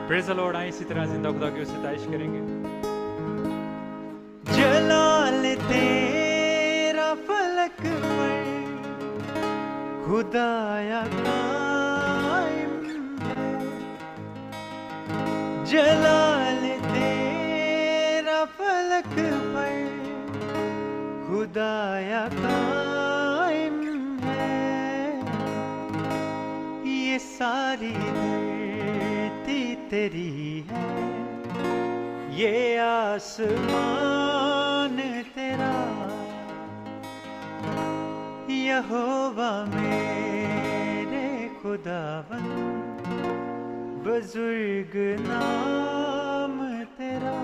Praise the Lord. आइए इसी तरह जिंदा खुदा की सिताइश करेंगे। जलाल तेरा फलक पर खुदाया कायम है। जलाल तेरा फलक पर खुदाया कायम है। ये सारी धरती तेरी है, ये आसमान तेरा। यहोवा मेरे खुदावन, बुजुर्ग नाम तेरा।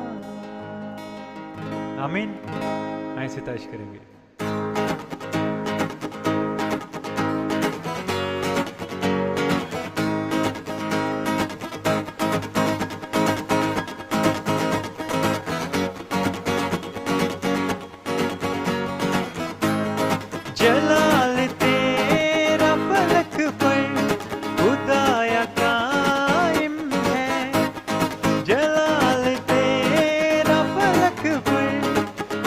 आमीन। आइए सिताइश करेंगे। जलाल तेरा फलक पर खुदाया कायम है। जलाल तेरा फलक पर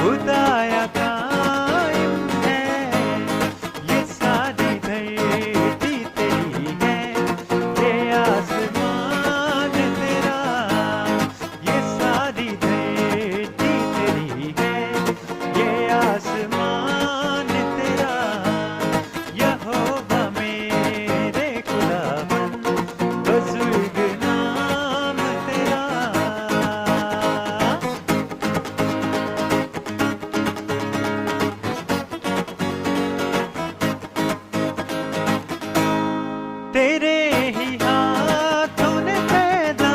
खुदाया कायम है। ये सारी धरती तेरी है, ये आसमान तेरा। ये सारी धरती तेरी है, ये आसमान तेरा। यहोवा मेरे खुदावन, बुजुर्ग नाम तेरा। तेरे ही हाथों ने पैदा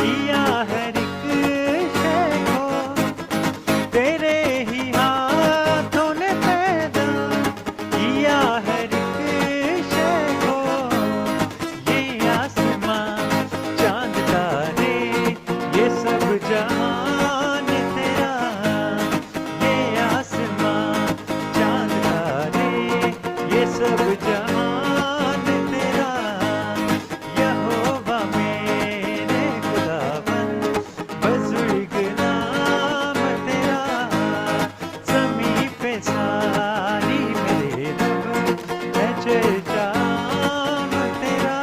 किया हर एक शय को। तेरे ही हाथों ने पैदा किया हर एक शय को। ये आसमान चांद तारे, ये सब जहान तेरा। ये आसमान चांद तारे, ये सब जहान तेरा। यहोवा मेरे खुदावन, बुजुर्ग नाम तेरा। ज़मीं पे सारी मेरे रब है चर्चा तेरा।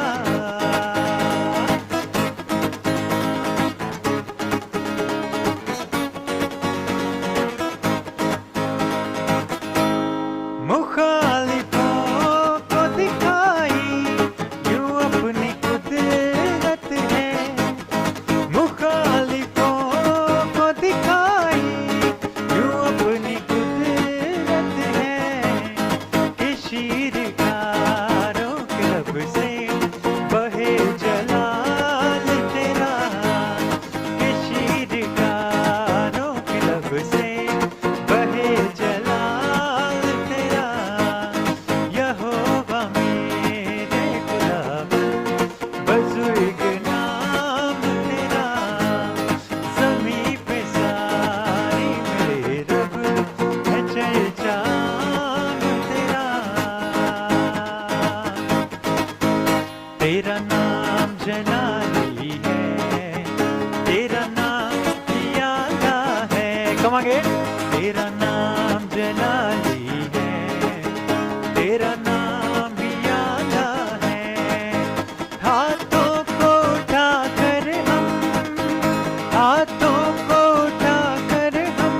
मुखालिफों को दिखाई यूं अपनी कुदरत है। मुखालिफों को दिखाई यूं अपनी कुदरत है। कि शीरकारों के लब से बहे जलाल तेरा। कि शीरकारों के लब से बहे जलाल तेरा। यहोवा मेरे खुदावन, बुजुर्ग नाम तेरा। ज़मीं पे सारी मेरे रब है चर्चा तेरा। तेरा नाम जलाली है, तेरा नाम यादा है। Come again. तेरा नाम जलाली है, तेरा नाम यादा है। हाथों को उठाकर हम, हाथों को उठाकर हम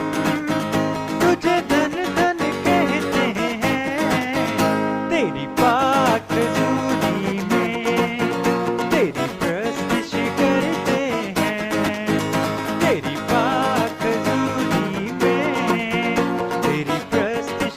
तुझे धन धन कहते हैं। तेरी पाक हज़ूरी में तेरी प्रस्तुति करते हैं। तेरी पाक हज़ूरी में तेरी प्रस्तुति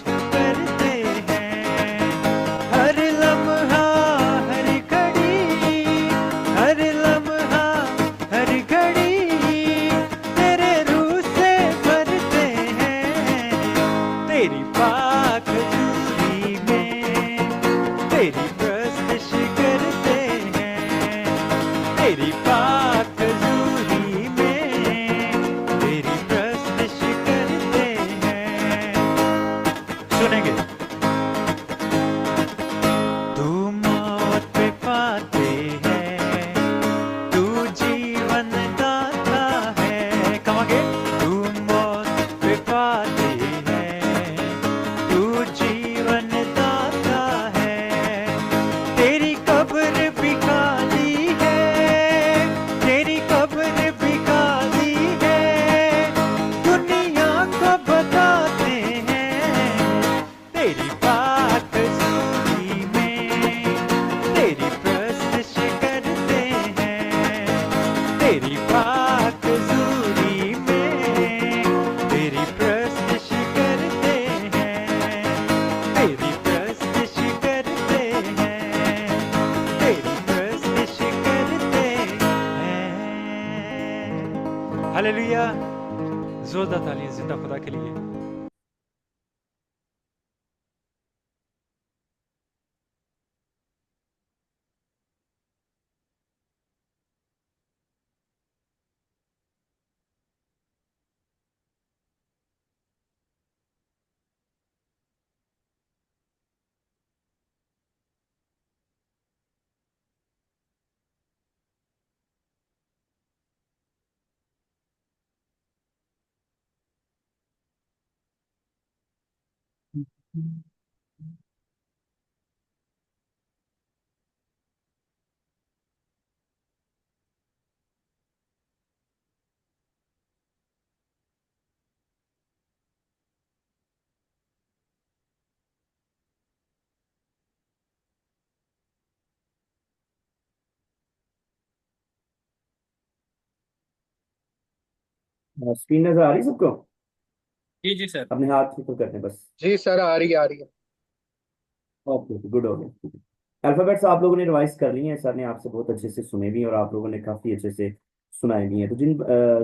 जोरदार तालियां जिंदा खुदा के लिए। स्क्रीन नजर आ रही सबको? जी जी सर। अपने हाथ ऊपर करते हैं बस। जी सर, आ रही है आ रही है। ओके, गुड हो गया। अल्फाबेट्स आप लोगों ने रिवाइज कर लिए हैं, सर ने आपसे बहुत अच्छे से सुने भी हैं और आप लोगों ने काफ़ी अच्छे से सुनाए भी हैं। तो जिन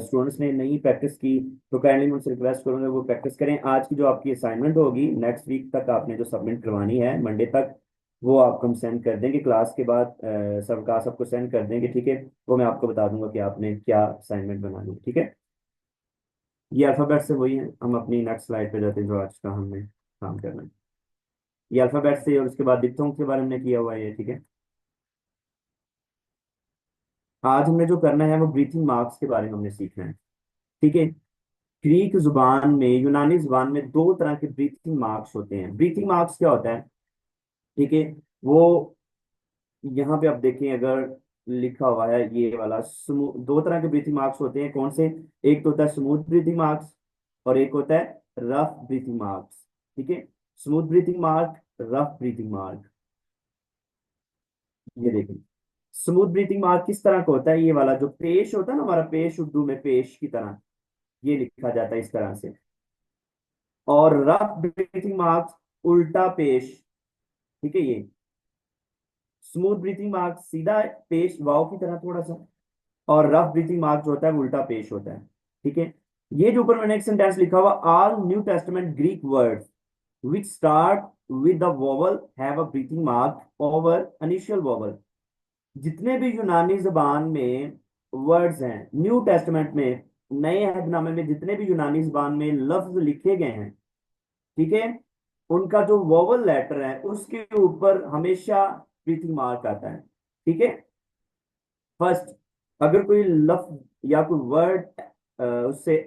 स्टूडेंट्स ने नहीं प्रैक्टिस की तो काइंडली मुझसे रिक्वेस्ट करूंगा वो प्रैक्टिस करें। आज की जो आपकी असाइनमेंट होगी नेक्स्ट वीक तक आपने जो सबमिट करवानी है मंडे तक, वो आपको हम सेंड कर देंगे क्लास के बाद। सबका सबको सेंड कर देंगे, ठीक है। वो मैं आपको बता दूंगा कि आपने क्या असाइनमेंट बनानी है, ठीक है। ये अल्फाबेट से वही है। हम अपनी नेक्स्ट स्लाइड पे जाते हैं जो आज का हमने काम करना है। ये अल्फाबेट से और उसके बाद डिप्थोंग के बारे में किया हुआ है ये, ठीक है। आज हमने जो करना है वो ब्रीथिंग मार्क्स के बारे में हमने सीखना है, ठीक है। ग्रीक जुबान में, यूनानी जुबान में दो तरह के ब्रीथिंग मार्क्स होते हैं। ब्रीथिंग मार्क्स क्या होता है, ठीक है। वो यहाँ पे आप देखें अगर लिखा हुआ है ये वाला दो तरह के ब्रीथिंग मार्क्स होते हैं। कौन से? एक तो होता है स्मूथ ब्रीथिंग मार्क्स और एक होता है रफ ब्रीथिंग मार्क्स, ठीक है। Smooth breathing mark, rough breathing mark. ये देखें, स्मूथ ब्रीथिंग मार्क किस तरह का होता है? ये वाला जो पेश होता है ना हमारा, पेश उर्दू में पेश की तरह ये लिखा जाता है इस तरह से। और रफ ब्रीथिंग मार्क्स उल्टा पेश, ठीक है। ये स्मूथ ब्रीथिंग मार्क सीधा पेश वाव की तरह थोड़ा सा, और रफ ब्रीथिंग मार्क जो होता है वो उल्टा पेश होता है, ठीक है। ये जो ऊपर मैंने एक सेंटेंस लिखा हुआ, all new testament Greek words which start with the vowel have a breathing mark over initial vowel। जितने भी यूनानी जबान में वर्ड्स हैं, न्यू टेस्टमेंट में, नए अहदनामे में जितने भी यूनानी जबान में लफ्ज लिखे गए हैं, ठीक है, उनका जो वोवल लेटर है उसके ऊपर हमेशा ब्रीथिंग मार्क आता है, ठीक है। फर्स्ट, अगर कोई लफ्ज या कोई वर्ड उससे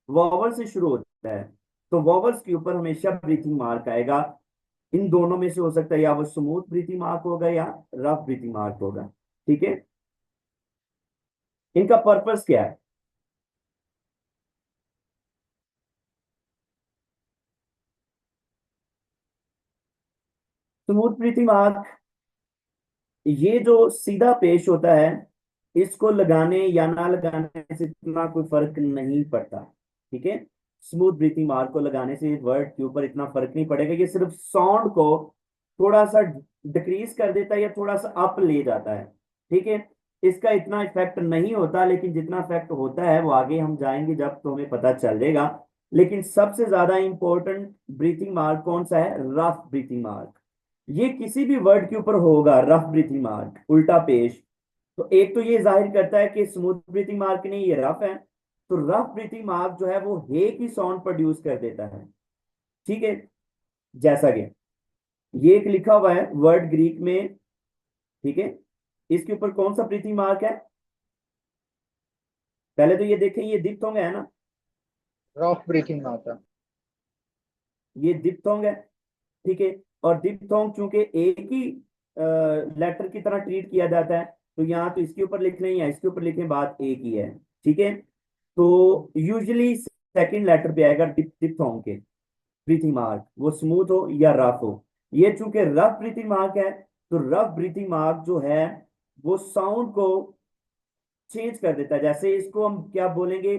वोवल से शुरू होता है तो वोवल्स के ऊपर हमेशा ब्रीथिंग मार्क आएगा। इन दोनों में से हो सकता है या वो स्मूथ ब्रीथिंग मार्क होगा या रफ ब्रीथिंग मार्क होगा, ठीक है। इनका पर्पस क्या है? स्मूथ ब्रीथिंग मार्क, ये जो सीधा पेश होता है इसको लगाने या ना लगाने से इतना कोई फर्क नहीं पड़ता, ठीक है। स्मूथ ब्रीथिंग मार्क को लगाने से वर्ड के ऊपर इतना फर्क नहीं पड़ेगा। ये सिर्फ साउंड को थोड़ा सा डिक्रीज कर देता है या थोड़ा सा अप ले जाता है, ठीक है। इसका इतना इफेक्ट नहीं होता, लेकिन जितना इफेक्ट होता है वो आगे हम जाएंगे जब तो हमें पता चलेगा। लेकिन सबसे ज्यादा इंपॉर्टेंट ब्रीथिंग मार्क कौन सा है? Rough breathing mark. ये किसी भी वर्ड के ऊपर होगा रफ ब्रीथिंग मार्क, उल्टा पेश। तो एक तो ये जाहिर करता है कि स्मूथ ब्रीथिंग मार्क नहीं, ये रफ है। तो रफ ब्रीथिंग मार्क जो है वो हे की साउंड प्रोड्यूस कर देता है, ठीक है। जैसा कि ये एक लिखा हुआ है वर्ड ग्रीक में, ठीक है। इसके ऊपर कौन सा ब्रीथिंग मार्क है? पहले तो ये देखें, ये दिप्थोंग है ना, रफ ब्रीथिंग आता। ये दिप्थोंग है, ठीक है। और दिप्थोंग चूंकि एक ही लेटर की तरह ट्रीट किया जाता है, तो यहाँ तो इसके ऊपर लिख लें या इसके ऊपर लिखें, बात एक ही है, ठीक है। तो यूजुअली सेकंड लेटर पे आएगा डिप्थोंग के ब्रीथिंग मार्क, वो स्मूथ हो या रफ हो। ये चूंकि रफ ब्रीथिंग मार्क है तो रफ ब्रीथिंग मार्क जो है वो साउंड को चेंज कर देता है। जैसे इसको हम क्या बोलेंगे?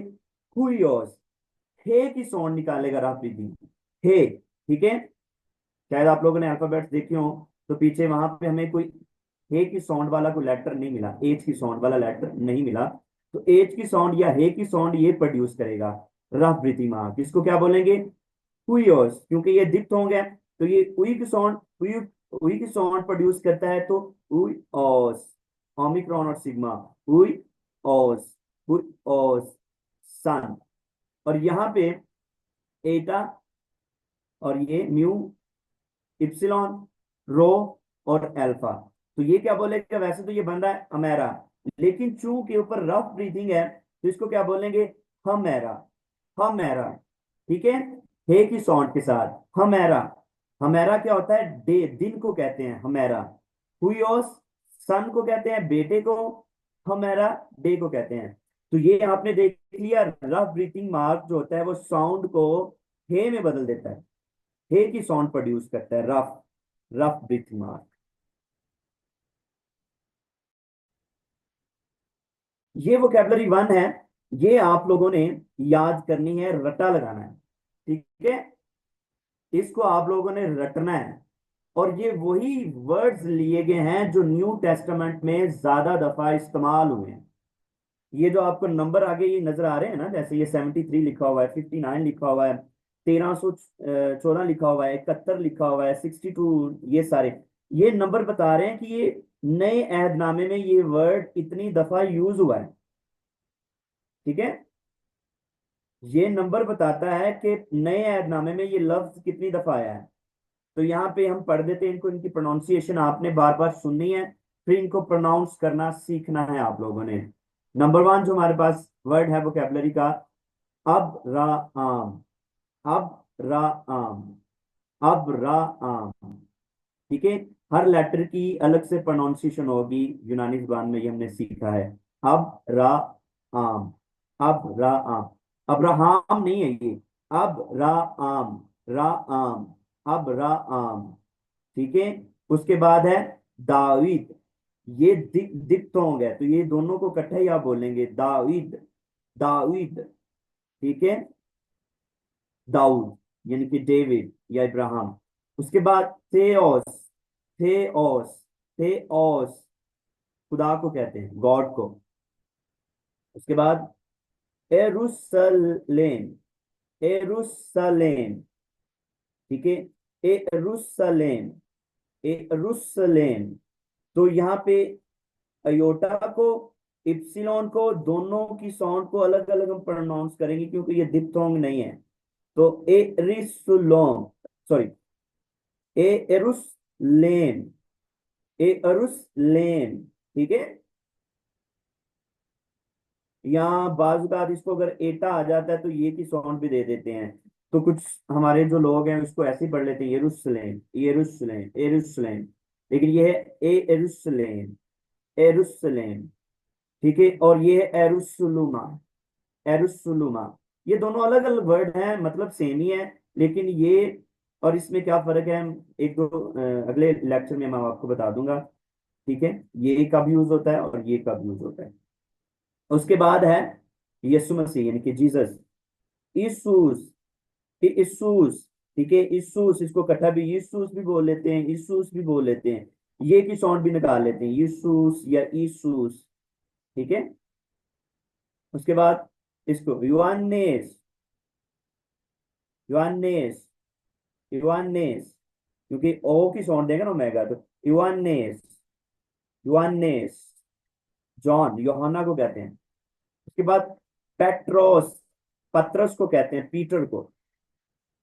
हुइयोस, हे की साउंड निकालेगा रफ ब्रीथिंग, हे, ठीक है। शायद आप लोगों ने अल्फाबेट्स देखे हो तो पीछे वहां पे हमें कोई हे की साउंड वाला कोई लेटर नहीं मिला, एच की साउंड वाला लेटर नहीं मिला। तो एच की साउंड या हे की साउंड ये प्रोड्यूस करेगा। Rough breathing mark. इसको क्या बोलेंगे? हुइयोस, क्योंकि ये दिप्थोंग है तो ये उई की साउंड, उई की साउंड प्रोड्यूस करता है, तो उई ओस, ओमिक्रॉन और सिग्मा, उई ओस, हुई ओस, सन। और यहाँ पे एटा और ये म्यू, इप्सिलॉन, रो और अल्फा। तो ये क्या बोलेगा? वैसे तो ये बन रहा है अमेरा, लेकिन चू के ऊपर रफ ब्रीथिंग है तो इसको क्या बोलेंगे? हमेरा, हमेरा। ठीक है, हे की साउंड के साथ हमेरा। हमेरा क्या होता है? डे, दिन को कहते हैं हमेरा। हुइयोस, सन को कहते हैं बेटे को, हमेरा डे को कहते हैं। तो ये आपने देख लिया, रफ ब्रीथिंग मार्क जो होता है वो साउंड को हे में बदल देता है, हे की साउंड प्रोड्यूस करता है, रफ, रफ ब्रीथिंग मार्क। ये वोकेबलरी वन है, ये आप लोगों ने याद करनी है, रटा लगाना है। ठीक है, इसको आप लोगों ने रटना है। और ये वही वर्ड्स लिए गए हैं जो न्यू टेस्टामेंट में ज्यादा दफा इस्तेमाल हुए हैं। ये जो आपको नंबर आगे ये नजर आ रहे हैं ना, जैसे ये 73 लिखा हुआ है, 59 लिखा हुआ है, 1314 लिखा हुआ है, 71 लिखा हुआ है, 62, ये सारे ये नंबर बता रहे हैं कि ये नए अहदनामे में ये वर्ड इतनी दफा यूज हुआ है। ठीक है, ये नंबर बताता है कि नए अहदनामे में ये लफ्ज कितनी दफा आया है। तो यहाँ पे हम पढ़ देते हैं इनको, इनकी प्रोनाउंसिएशन आपने बार बार सुननी है, फिर इनको प्रोनाउंस करना सीखना है आप लोगों ने। नंबर वन जो हमारे पास वर्ड है वोकेबलरी का, अब रा आम, अब रा आम, अब रा आम। ठीक है, हर लेटर की अलग से प्रोनाउंसिएशन होगी, यूनानी जुबान में ये हमने सीखा है। अब रा आम, अब रा आम, अब्राहम नहीं है ये, अब रा आम, रा आम, अब रा आम। ठीक है, उसके बाद है दावीद, ये दिप्थोंग है तो ये दोनों को इकट्ठा ही आप बोलेंगे, दावीद, दावीद। ठीक है, दाऊद यानी कि डेविड या इब्राहिम। उसके बाद थेओस, थेओस, थेओस, खुदा को कहते हैं, गॉड को। उसके बाद एरुसलेम, एरुसलेम। ठीक है, एरुसलेम, एरुसलेम। तो यहाँ पे अयोटा को, इप्सिलॉन को, दोनों की साउंड को अलग अलग हम प्रोनाउंस करेंगे क्योंकि ये दिप्थोंग नहीं है। तो एरिसुलोम, सॉरी, एरुसलेम, एरुसलेम। ठीक है, यहाँ बाजुकात इसको अगर एटा आ जाता है तो ये की साउंड भी दे देते हैं। तो कुछ हमारे जो लोग हैं उसको ऐसे ही पढ़ लेते हैं, यरूशलेम, यरूशलेम, यरूशलेम। लेकिन ये है एरुसलेम, एरुसलेम। ठीक है, और ये है एरुसलुमा, एरुसलुमा। ये दोनों अलग अलग वर्ड हैं, मतलब सेम ही है, लेकिन ये और इसमें क्या फर्क है, हम एक दो अगले लेक्चर में मैं आपको बता दूंगा। ठीक है, ये कब यूज होता है और ये कब यूज होता है। उसके बाद है यीशु मसीह यानी कि जीसस, इसूस, इसूस। ठीक है, इसूस, इसको इकट्ठा भी यीशुस भी बोल लेते हैं, इसूस भी बोल लेते हैं, ये की साउंड भी निकाल लेते हैं, यीशुस या इसूस। ठीक है, उसके बाद इसको यूहन्नेस, यूहन्नेस, यूहन्नेस, क्योंकि ओ की साउंड देगा ना ओमेगा, तो यूहन्नेस, यूहन्नेस, जॉन, यूहन्ना को कहते हैं। उसके बाद पेट्रोस, पत्रस को कहते हैं, पीटर को,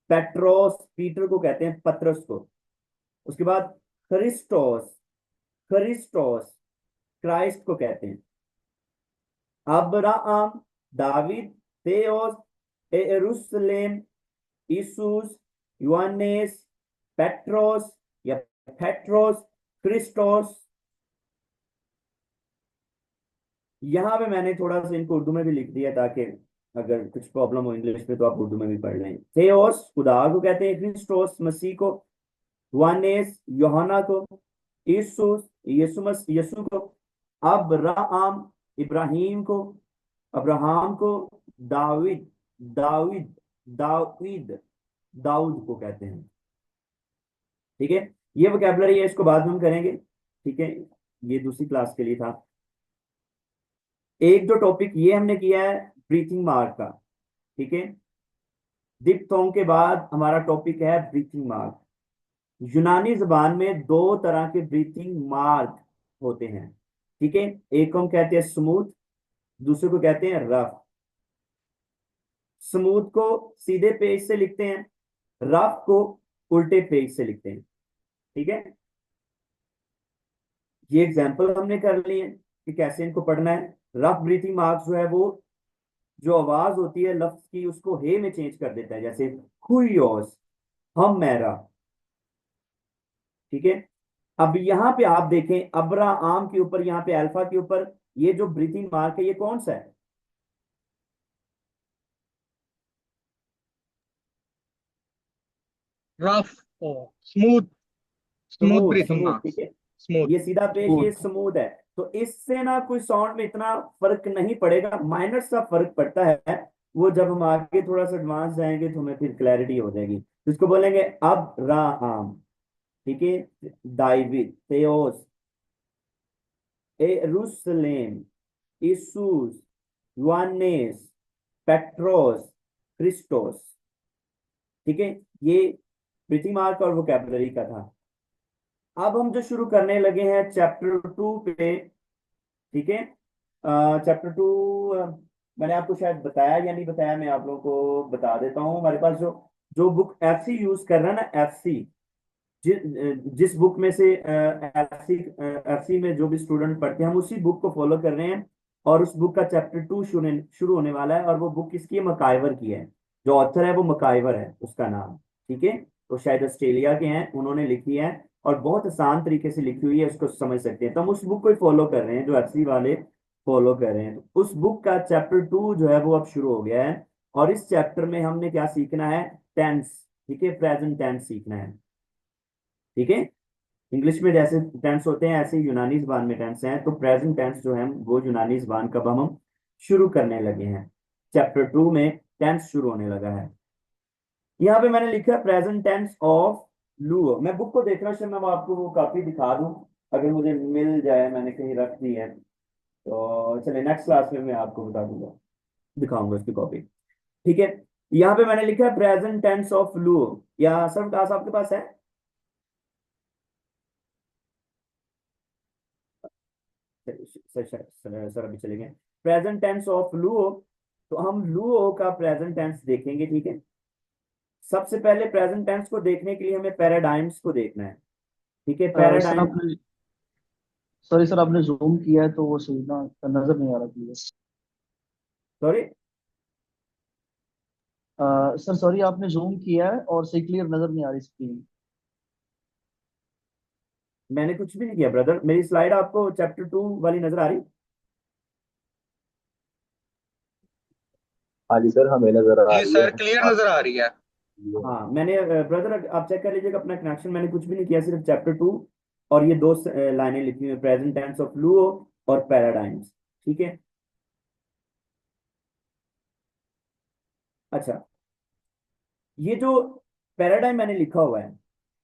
पेट्रोस, पीटर को कहते हैं, पत्रस को। उसके बाद क्रिस्टोस, क्रिस्टोस, क्राइस्ट को कहते हैं। अब्राहम, दाविद, theos, यरूशलेम, इसूस, यूहन्नेस, पेट्रोस या पेट्रोस, क्रिस्टोस। यहाँ पे मैंने थोड़ा सा इनको उर्दू में भी लिख दिया ताकि अगर कुछ प्रॉब्लम हो इंग्लिश में तो आप उर्दू में भी पढ़ लें। theos खुदा को कहते हैं, क्रिस्टोस मसीह को, यूहन्नेस यूहन्ना को, इसूस यीशु को, अब्राहम इब्राहिम को, अब्राहम को, दाविद, दाविद, दाऊद, दाऊद को कहते हैं। ठीक है, ये वोकैबुलरी है, इसको बाद में हम करेंगे। ठीक है, ये दूसरी क्लास के लिए था। एक दो टॉपिक ये हमने किया है ब्रीथिंग मार्क का। ठीक है। डिप्थोंग के बाद हमारा टॉपिक है ब्रीथिंग मार्क। यूनानी जबान में दो तरह के ब्रीथिंग मार्क होते हैं, ठीक है। एक को हम कहते हैं स्मूथ, दूसरे को कहते हैं रफ। स्मूथ को सीधे पेज से लिखते हैं, रफ को उल्टे पेज से लिखते हैं, ठीक है। ये एग्जांपल हमने कर लिए कि कैसे इनको पढ़ना है। रफ ब्रीथिंग मार्क्स जो है वो जो आवाज होती है लफ्ज की उसको हे में चेंज कर देता है, जैसे हुइयोस, हम मेरा, ठीक है। अब यहां पे आप देखें अब्रा आम के ऊपर, यहां पे अल्फा के ऊपर ये जो ब्रीथिंग मार्क है ये कौन सा है? Rough, smooth, smooth smooth, breathing smooth, ठीक मार्क्स। है। स्मूथ। ये सीधा पेश, ये स्मूथ। स्मूथ है। तो इससे ना कोई साउंड में इतना फर्क नहीं पड़ेगा, माइनर सा फर्क पड़ता है। वो जब हम आगे थोड़ा सा एडवांस जाएंगे तो हमें फिर क्लैरिटी हो जाएगी। तो इसको बोलेंगे अब राम, ठीक है। दाइविद, तेओस, एरुसलेम, इसूस, यूआनेस, पेट्रोस, क्रिस्टोस, ठीक है। ये ब्रीथिंग मार्क और वोकैबुलरी का था। अब हम जो शुरू करने लगे हैं चैप्टर 2 पे, ठीक है। चैप्टर 2 मैंने आपको शायद बताया या नहीं बताया, मैं आप लोगों को बता देता हूँ। हमारे पास जो जो बुक एफसी यूज कर रहा है ना, एफसी, जिस बुक में से एफसी में जो भी स्टूडेंट पढ़ते हैं हम उसी बुक को फॉलो कर रहे हैं। और उस बुक का चैप्टर 2 शुरू होने वाला है। और वो बुक किसकी है? मकाइवर की है। जो ऑथर है वो मकाइवर है उसका नाम, ठीक है। तो शायद ऑस्ट्रेलिया के हैं, उन्होंने लिखी है और बहुत आसान तरीके से लिखी हुई है, उसको समझ सकते हैं। तो हम उस बुक को ही फॉलो कर रहे हैं जो एफसी वाले फॉलो कर रहे हैं। तो उस बुक का चैप्टर 2 जो है वो अब शुरू हो गया है। और इस चैप्टर में हमने क्या सीखना है? टेंस, ठीक है, प्रेजेंट टेंस सीखना है, ठीक है। इंग्लिश में जैसे टेंस होते हैं ऐसे यूनानी जबान में टेंस हैं। तो प्रेजेंट टेंस जो है वो यूनानी जबान का अब हम शुरू करने लगे हैं। चैप्टर 2 में टेंस शुरू होने लगा है। यहाँ पे मैंने लिखा है प्रेजेंट टेंस ऑफ लुओ। मैं बुक को देख रहा हूँ, मैं आपको वो कॉपी दिखा दूं अगर मुझे मिल जाए, मैंने कहीं रख दी है तो चलिए नेक्स्ट क्लास में मैं आपको बता दूंगा, दिखाऊंगा उसकी कॉपी, ठीक है। यहाँ पे मैंने लिखा है प्रेजेंट टेंस ऑफ लुओ। या सर क्लास आपके पास है? सर अभी चलेंगे प्रेजेंट टेंस ऑफ लुओ। तो हम लुओ का प्रेजेंट टेंस देखेंगे, ठीक है। सबसे पहले प्रेजेंट टेंस को देखने के लिए हमें पैराडाइम्स को देखना है, ठीक है। सर पैराडाइम, आपने सॉरी सर, आपने जूम किया है तो वो सही ना नजर नहीं आ रहा क्लियर। सॉरी, सर सॉरी, आपने जूम किया है और सही क्लियर नजर नहीं आ रही स्क्रीन। मैंने कुछ भी नहीं किया ब्रदर। मेरी स्लाइड आपको चैप्टर 2 वाली नजर आ रही? हाँ जी सर, हमें नजर आ जी रही है। सर, क्लियर आप नजर आ रही है। हाँ मैंने ब्रदर आप चेक कर लीजिएगा अपना कनेक्शन। मैंने कुछ भी नहीं किया, सिर्फ चैप्टर 2 और ये दो लाइनें लिखी हुई प्रेजेंट टेंस ऑफ लुओ और पैराडाइम्स, ठीक है। अच्छा, ये जो पैराडाइम मैंने लिखा हुआ है,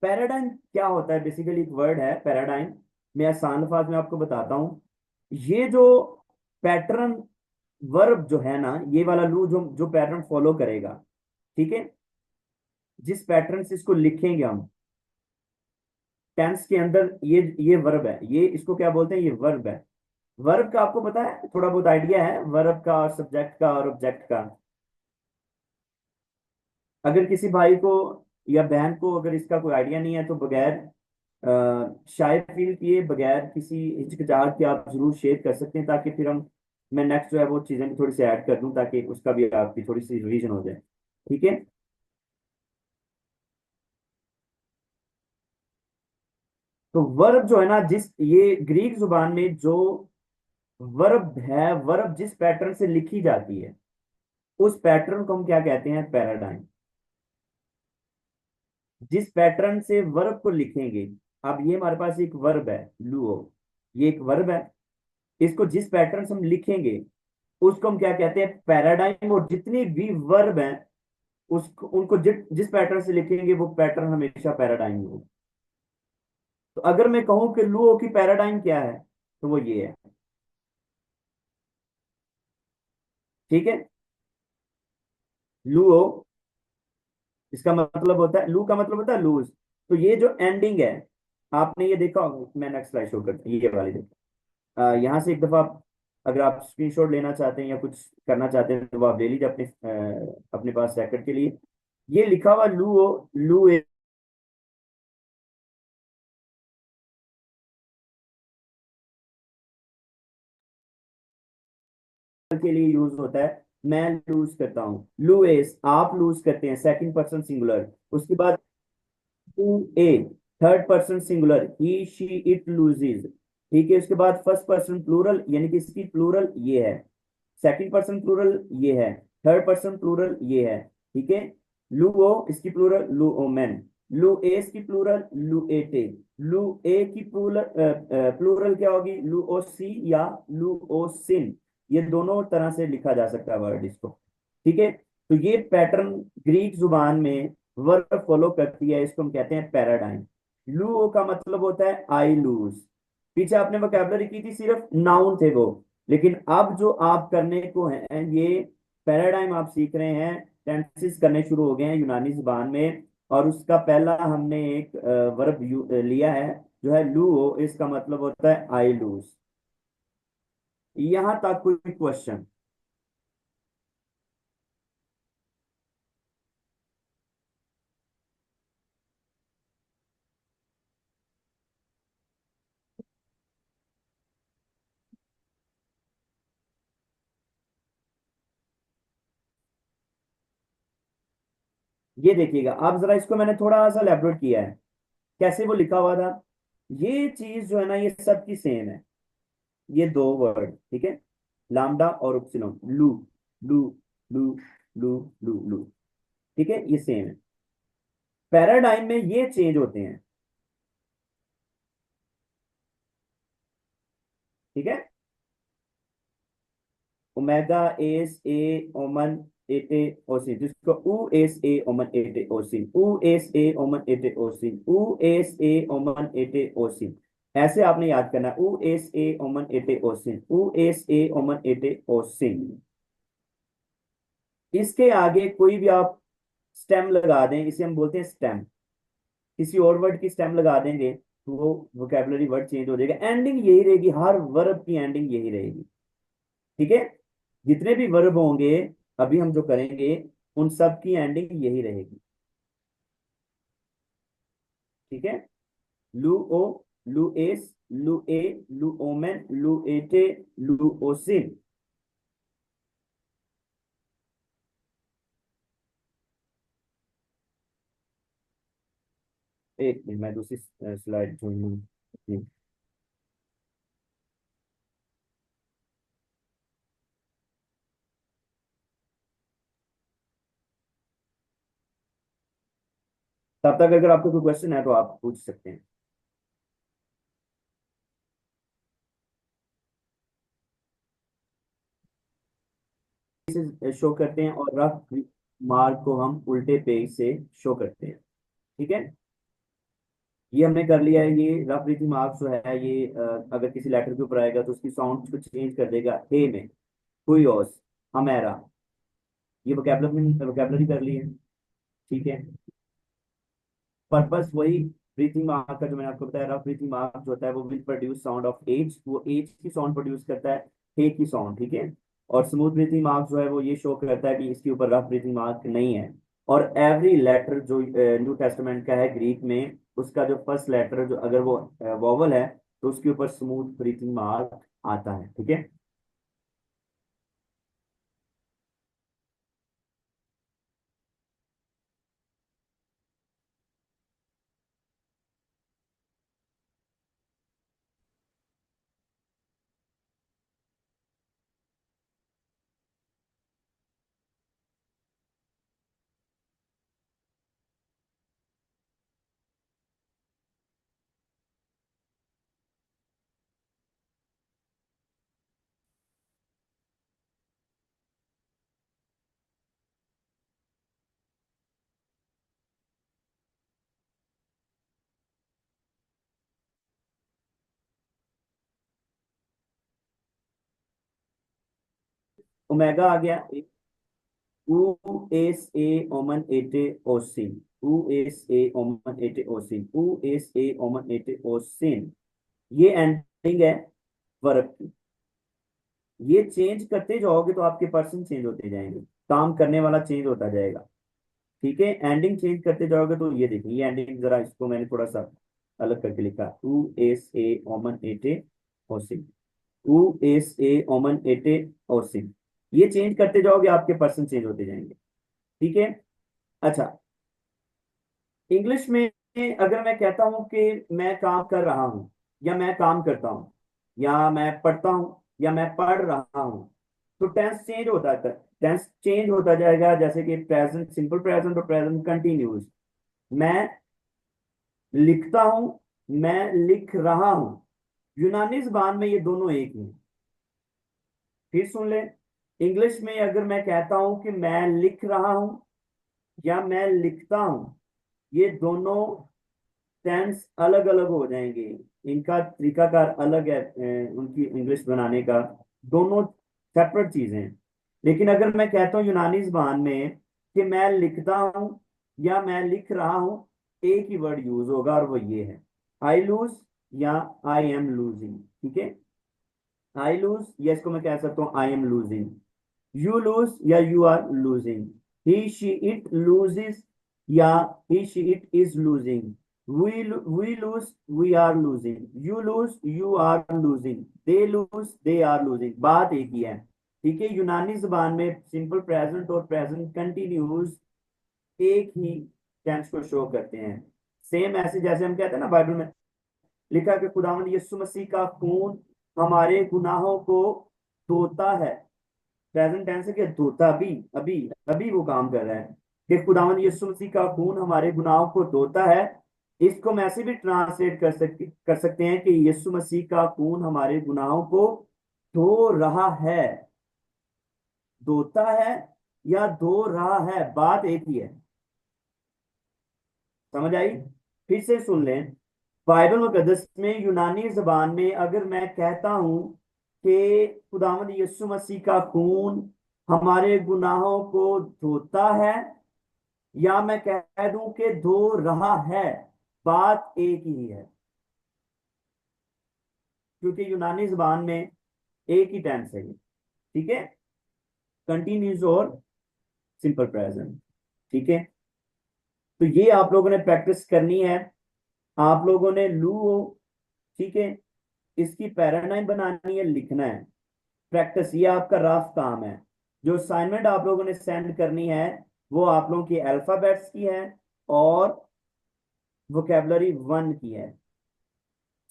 पैराडाइम क्या होता है? बेसिकली एक वर्ड है पैराडाइम। मैं आसान अल्फाज में आपको बताता हूँ। ये जो पैटर्न वर्ब जो है ना, ये वाला लू जो पैटर्न फॉलो करेगा, ठीक है। जिस पैटर्न से इसको लिखेंगे हम टेंस के अंदर, ये वर्ब है, ये इसको क्या बोलते हैं? ये वर्ब है। वर्ब का आपको पता है, थोड़ा बहुत आइडिया है वर्ब का और सब्जेक्ट का और ऑब्जेक्ट का? अगर किसी भाई को या बहन को अगर इसका कोई आइडिया नहीं है तो बगैर शाय फील किए, बगैर किसी हिचकिचाहट के आप जरूर शेयर कर सकते हैं, ताकि फिर हम मैं नेक्स्ट जो है वो चीजें भी थोड़ी सी ऐड कर दूं ताकि उसका भी आपकी थोड़ी सी रिवीजन हो जाए, ठीक है। तो वर्ब जो है ना, जिस ये ग्रीक जुबान में जो वर्ब है, वर्ब जिस पैटर्न से लिखी जाती है उस पैटर्न को हम क्या कहते हैं? पैराडाइम। जिस पैटर्न से वर्ब को लिखेंगे, अब ये हमारे पास एक वर्ब है लुओ, ये एक वर्ब है। इसको जिस पैटर्न से हम लिखेंगे उसको हम क्या कहते हैं? पैराडाइम। और जितनी भी वर्ब हैं उसको उनको जिस पैटर्न से लिखेंगे वो पैटर्न हमेशा पैराडाइम होगा। तो अगर मैं कहूं कि लुओ की पैराडाइम क्या है तो वो ये है, ठीक है। लूओ, इसका मतलब होता है, लू का मतलब होता है लूज। तो ये जो एंडिंग है, आपने ये देखा होगा, मैं नेक्स्ट स्लाइड शो करता हूँ, ये वाली देखो। यहाँ से एक दफा अगर आप स्क्रीनशॉट लेना चाहते हैं या कुछ करना चाहते हैं तो वो आप ले लीजिए अपने अपने पास रेकॉर्ड के लिए। ये लिखा हुआ लूओ, लू के लिए यूज होता है। मैं लूज करता हूँ, लूएस आप लूज करते हैं, सेकंड पर्सन सिंगुलर। उसके बाद two A, third person singular, he she it loses. ठीक है, उसके बाद फर्स्ट पर्सन प्लूरल, यानी कि इसकी प्लूरल ये है, सेकंड पर्सन प्लूरल ये है, थर्ड पर्सन प्लूरल ये है। ठीक है, लूओ इसकी प्लूरल लूओमेन, लू एस की प्लूरल लूएटे, लू ए की प्लूरल प्लूरल क्या होगी, लूओसी या लूओसिन। ये दोनों तरह से लिखा जा सकता है वर्ड इसको। ठीक है, तो ये पैटर्न ग्रीक जुबान में वर्ब फॉलो करती है, इसको हम कहते हैं पैराडाइम। लू का मतलब होता है आई लूज। पीछे आपने वोकैबुलरी की थी, सिर्फ नाउन थे वो, लेकिन अब जो आप करने को है ये पैराडाइम आप सीख रहे हैं, टेंसेस करने शुरू हो गए हैं यूनानी जुबान में। और उसका पहला हमने एक वर्ब लिया है जो है लूओ, इसका मतलब होता है आई लूज। यहां तक कोई क्वेश्चन? ये देखिएगा, अब जरा इसको मैंने थोड़ा सा एलेबोरेट किया है, कैसे वो लिखा हुआ था। ये चीज जो है ना, ये सबकी सेम है, ये दो वर्ड, ठीक है, लामडा और उपसिलोन, लू लू लू लू लू लू। ठीक है, ये सेम है। पैराडाइम में ये चेंज होते हैं। ठीक है, ओमेगा एस ए ओमन एटे ओसिन, जिसको उ एस ए ओमन एटे ओसिन, उ एस ए ओमन एटे ओसिन, उ एस ए ओमन एटे ओसिन। ऐसे आपने याद करना है, उ एस ए ओमन एटे ओसिन, उ एस ए ओमन एटे ओसिन। इसके आगे कोई भी आप स्टेम लगा दें, इसे हम बोलते हैं स्टेम। किसी और वर्ड की स्टेम लगा देंगे तो वो वोकेबलरी वर्ड चेंज हो जाएगा, एंडिंग यही रहेगी, हर वर्ब की एंडिंग यही रहेगी। ठीक है, जितने भी वर्ब होंगे अभी हम जो करेंगे उन सब की एंडिंग यही रहेगी। ठीक है, लू ओ, लू एस, लू ए, लू ओमेन, लू एटे, लू ओसिन। एक मिनट, मैं दूसरी स्लाइड जोड़ूँ। तब तक अगर आपको कोई क्वेश्चन है तो आप पूछ सकते हैं। इसे शो करते हैं और रफ मार्क को हम उल्टे पेज से शो करते हैं। ठीक है, ये हमने कर लिया है। ये रफ रीडिंग मार्क्स जो है ये अगर किसी लेटर के ऊपर आएगा तो उसकी साउंड को चेंज कर देगा, हे में, हुईओस, हमेरा। ये वोकैबुलरी वोकैबुलरी कर ली है। ठीक है, पर्पस वही ब्रीथिंग मार्क का जो मैंने आपको बताया, रफ ब्रीथिंग मार्क जो होता है वो will produce sound of H, वो एज की साउंड प्रोड्यूस करता है, हे की साउंड। ठीक है, और स्मूथ ब्रीथिंग मार्क जो है वो ये शो करता है कि इसके ऊपर रफ ब्रीथिंग मार्क नहीं है। और एवरी लेटर जो न्यू टेस्टामेंट का है ग्रीक में, उसका जो फर्स्ट लेटर जो अगर वो वॉवल है तो उसके ऊपर स्मूथ ब्रीथिंग मार्क आता है। ठीक है, ओमेगा आ गया। USA omen ete osin, USA omen ete osin, USA omen ete osin, ये एंडिंग है वर्ब की। ये चेंज करते जाओगे तो आपके पर्सन चेंज होते जाएंगे, काम करने वाला चेंज होता जाएगा। ठीक है, एंडिंग चेंज करते जाओगे तो ये देखिए, ये एंडिंग जरा इसको मैंने थोड़ा सा अलग करके लिखा, USA omen ete osin, USA omen ete osin। ये चेंज करते जाओगे आपके पर्सन चेंज होते जाएंगे। ठीक है। अच्छा, इंग्लिश में अगर मैं कहता हूं कि मैं काम कर रहा हूं, या मैं काम करता हूं, या मैं पढ़ता हूं, या मैं पढ़ रहा हूं, तो टेंस चेंज होता है, टेंस चेंज होता जाएगा। जैसे कि प्रेजेंट सिंपल प्रेजेंट और प्रेजेंट कंटिन्यूस। मैं लिखता हूं, मैं लिख रहा हूं, यूनानी जबान में ये दोनों एक ही हैं। फिर सुन ले, इंग्लिश में अगर मैं कहता हूं कि मैं लिख रहा हूं या मैं लिखता हूं, ये दोनों टेंस अलग अलग हो जाएंगे, इनका तरीकाकार अलग है, उनकी इंग्लिश बनाने का, दोनों सेपरेट चीजें हैं। लेकिन अगर मैं कहता हूँ यूनानी जबान में कि मैं लिखता हूं या मैं लिख रहा हूं, एक ही वर्ड यूज होगा और वो ये है, आई लूज या आई एम लूजिंग। ठीक है, आई लूज, या इसको मैं कह सकता हूँ I am losing, you lose या you are losing, he she it loses या he she it is losing, we lose we are losing, you lose you are losing, they lose they are losing, बात एक ही है। ठीक है, यूनानी जबान में सिंपल प्रेजेंट और प्रेजेंट कंटिन्यूस एक ही टेंस को शो करते हैं। सेम ऐसे जैसे हम कहते हैं ना, बाइबल में लिखा कि खुदावंद यीशु मसीह का खून हमारे गुनाहों को धोता है, प्रेजेंट टेंस है कि धोता, अभी अभी अभी वो काम कर रहा है कि खुदावंद यीशु मसीह का खून हमारे गुनाहों को धोता है। इसको हम ऐसे भी ट्रांसलेट कर सकते हैं कि यीशु मसीह का खून हमारे गुनाहों को धो रहा है, धोता है या धो रहा है, बात एक ही है। समझ आई? फिर से सुन लें, बाइबल मुकद्दस में यूनानी जबान में अगर मैं कहता हूं कि खुदावंद यीशु मसीह का खून हमारे गुनाहों को धोता है, या मैं कह दूं कि धो रहा है, बात एक ही है, क्योंकि यूनानी जबान में एक ही टेंस है। ठीक है, कंटिन्यूस और सिंपल प्रेजेंट। ठीक है, तो ये आप लोगों ने प्रैक्टिस करनी है, आप लोगों ने लू, ठीक है, इसकी पैराडाइम बनानी है, लिखना है, प्रैक्टिस, ये आपका रफ काम है। जो असाइनमेंट आप लोगों ने सेंड करनी है वो आप लोगों की अल्फाबेट्स की है और वोकेबलरी 1 की है।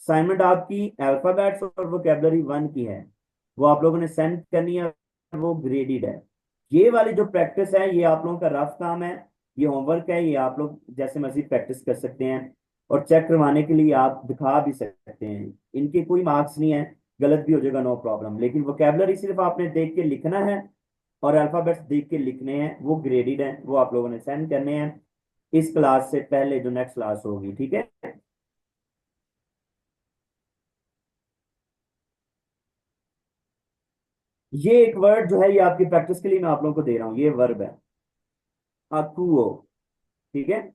असाइनमेंट आपकी अल्फाबेट्स और वोकेबलरी 1 की है, वो आप लोगों ने सेंड करनी है, वो ग्रेडेड है। ये वाली जो प्रैक्टिस है ये आप लोगों का रफ काम है, ये होमवर्क है, ये आप लोग जैसे मर्जी प्रैक्टिस कर सकते हैं, और चेक करवाने के लिए आप दिखा भी सकते हैं। इनके कोई मार्क्स नहीं है, गलत भी हो जाएगा नो प्रॉब्लम, लेकिन वोकेबलरी सिर्फ आपने देख के लिखना है और अल्फाबेट्स देख के लिखने हैं, वो ग्रेडेड है, वो आप लोगों ने सेंड करने हैं इस क्लास से पहले जो नेक्स्ट क्लास होगी। ठीक है, ये एक वर्ड जो है ये आपकी प्रैक्टिस के लिए मैं आप लोगों को दे रहा हूं, ये वर्ब है अकुओ। ठीक है,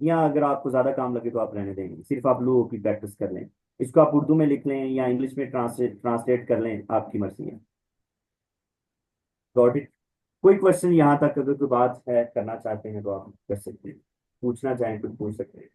या अगर आपको ज्यादा काम लगे तो आप रहने देंगे, सिर्फ आप लो की प्रैक्टिस कर लें, इसको आप उर्दू में लिख लें या इंग्लिश में ट्रांसलेट कर लें, आपकी मर्जी है। Got it? कोई क्वेश्चन यहाँ तक अगर कोई बात है करना चाहते हैं तो आप कर सकते हैं, पूछना चाहें तो पूछ सकते हैं।